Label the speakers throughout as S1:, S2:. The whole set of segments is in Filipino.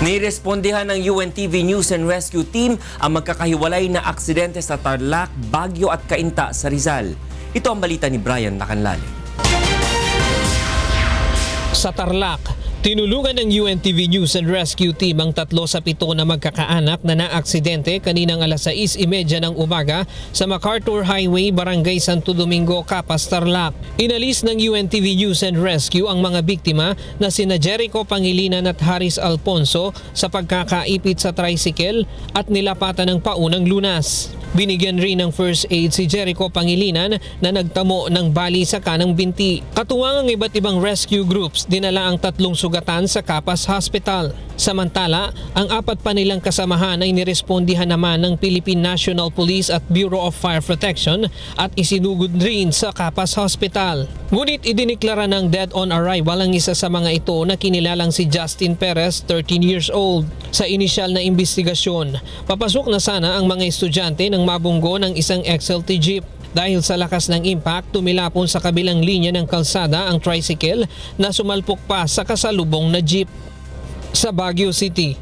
S1: Nirespondihan ng UNTV News and Rescue Team ang magkakahiwalay na aksidente sa Tarlac, Baguio at Cainta sa Rizal. Ito ang balita ni Brian Lacanlale.
S2: Sa Tarlac, tinulungan ng UNTV News and Rescue Team ang 3 sa 7 na magkakaanak na naaksidente kaninang alas 6:30 ng umaga sa MacArthur Highway, Barangay Santo Domingo, Capas, Tarlac. Inalis ng UNTV News and Rescue ang mga biktima na sina Jericho Pangilinan at Haris Alfonso sa pagkakaipit sa tricycle at nilapatan ng paunang lunas. Binigyan rin ng first aid si Jericho Pangilinan na nagtamo ng bali sa kanang binti. Katuwang ang iba't ibang rescue groups, dinala ang 3 sugatan sa Capas Hospital. Samantala, ang 4 pa nilang kasamahan ay nirespondihan naman ng Philippine National Police at Bureau of Fire Protection at isinugod rin sa Capas Hospital. Ngunit idiniklara ng dead on arrival ang isa sa mga ito na kinilalang si Justin Perez, 13 years old. Sa inisyal na investigasyon, papasok na sana ang mga estudyante ng mabunggo ng isang XLT jeep. Dahil sa lakas ng impact, tumilapon sa kabilang linya ng kalsada ang tricycle na sumalpok pa sa kasalubong na jeep. Sa Baguio City,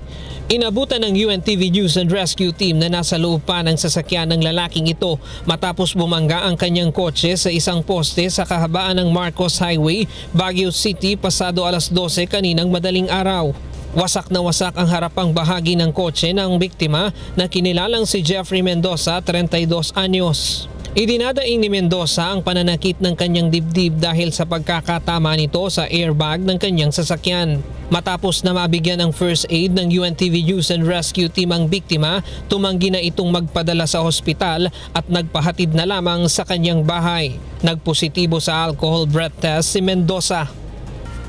S2: inabutan ng UNTV News and Rescue Team na nasa loob pa ng sasakyan ng lalaking ito matapos bumangga ang kanyang kotse sa isang poste sa kahabaan ng Marcos Highway, Baguio City pasado alas 12 kaninang madaling araw. Wasak na wasak ang harapang bahagi ng kotse ng biktima na kinilalang si Jeffrey Mendoza, 32 anyos. Idinadaing ni Mendoza ang pananakit ng kanyang dibdib dahil sa pagkakatama nito sa airbag ng kanyang sasakyan. Matapos na mabigyan ng first aid ng UNTV News and Rescue Team ang biktima, tumanggi na itong magpadala sa hospital at nagpahatid na lamang sa kanyang bahay. Nagpositibo sa alcohol breath test si Mendoza.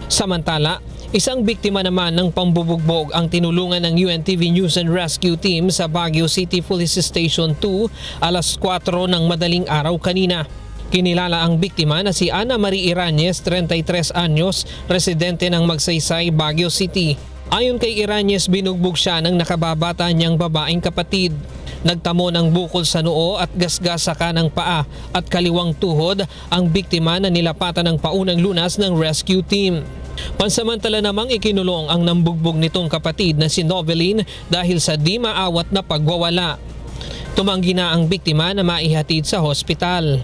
S2: Samantala, isang biktima naman ng pambubugbog ang tinulungan ng UNTV News and Rescue Team sa Baguio City Police Station 2 alas 4 ng madaling araw kanina. Kinilala ang biktima na si Ana Marie Iranez, 33 anyos, residente ng Magsaysay, Baguio City. Ayon kay Iranez, binugbog siya ng nakababata niyang babaeng kapatid. Nagtamo ng bukol sa noo at gasgas sa kanang paa at kaliwang tuhod ang biktima na nilapatan ng paunang lunas ng rescue team. Pansamantala namang ikinulong ang nambugbog nitong kapatid na si Noveline dahil sa di maawat na pagwawala. Tumanggi na ang biktima na maihatid sa hospital.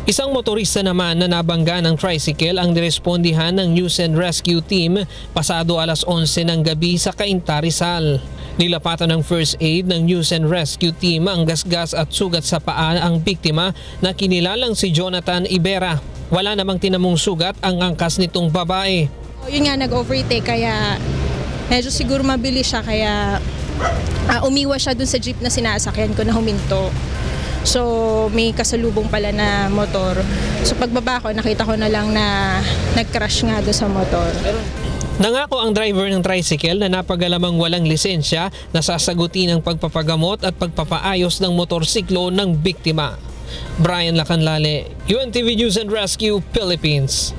S2: Isang motorista naman na nabangga ng tricycle ang nirespondihan ng News and Rescue Team pasado alas 11 ng gabi sa Cainta, Rizal. Nilapatan ng first aid ng News and Rescue Team ang gasgas at sugat sa paa ang biktima na kinilalang si Jonathan Ibera. Wala namang tinamong sugat ang angkas nitong babae.
S3: Yun nga, nag-overtake kaya medyo siguro mabilis siya kaya umiwas siya dun sa jeep na sinasakyan ko na huminto. So may kasalubong pala na motor. So pagbaba ko, nakita ko na lang na nag-crash nga doon sa motor.
S2: Nangako ang driver ng tricycle na napagalamang walang lisensya na sasagutin ang pagpapagamot at pagpapaayos ng motorsiklo ng biktima. Brian Lacanlale, UNTV News and Rescue, Philippines.